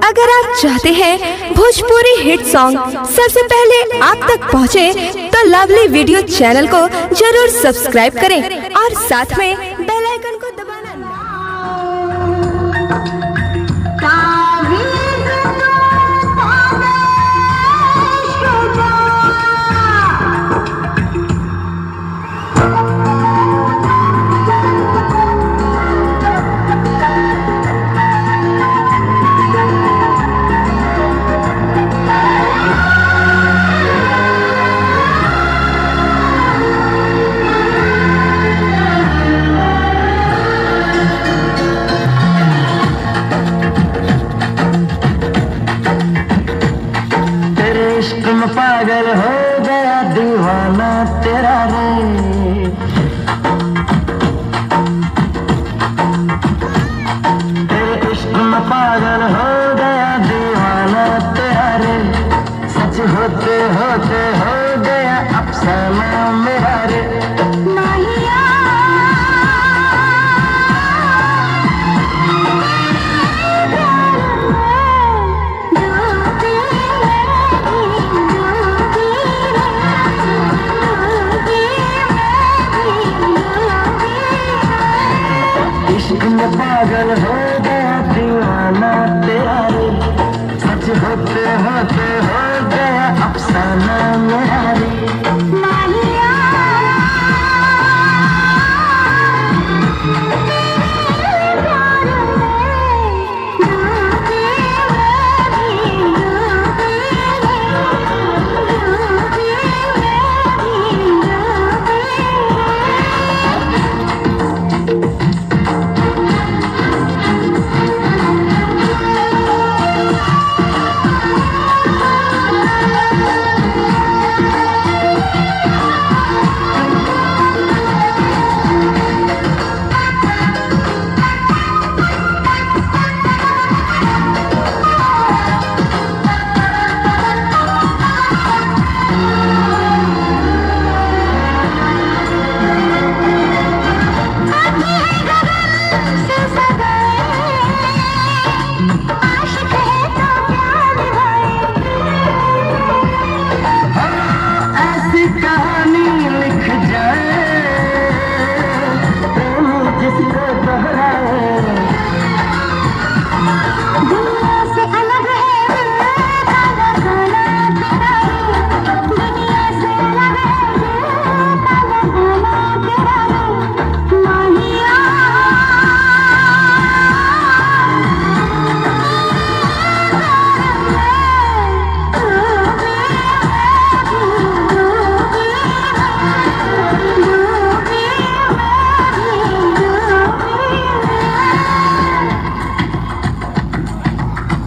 अगर आप चाहते हैं भोजपुरी हिट सॉन्ग सबसे पहले आप तक पहुंचे, तो लवली वीडियो चैनल को जरूर सब्सक्राइब करें और साथ में बेल आइकन को दबाना पागल हो गया दीवाना तेरा रे, तेरे इश्क में पागल हो गया दीवाना तेरा रे, सच होते होते हो गया अफसाना मेरा रे। पागल हो गया दीवाना तेरा रे, सच होते होते हो गया अफसाना मेरा रे।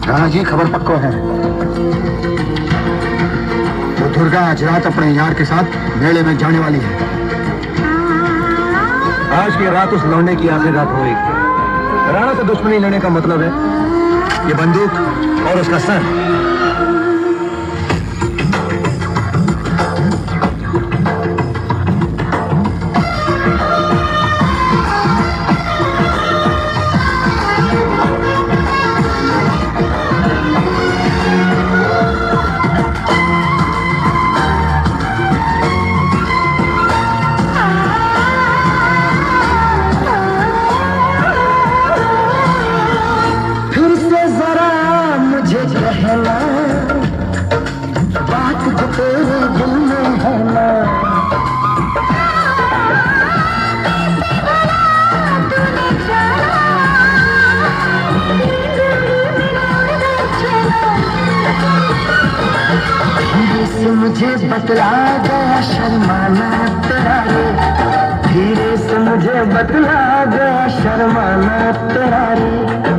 हाँ जी, खबर पक्को है। वो दुर्गा आज रात अपने यार के साथ मेले में जाने वाली है। आज की रात उस लौंडे की आखिरी रात होगी। राणा से दुश्मनी लेने का मतलब है ये बंदूक और उसका सर। बात जो तेरे दिल में है ना, धीरे से मुझे बतला गया शर्माना तेरा रे, धीरे से मुझे बतला गया शर्माना तेरा रे।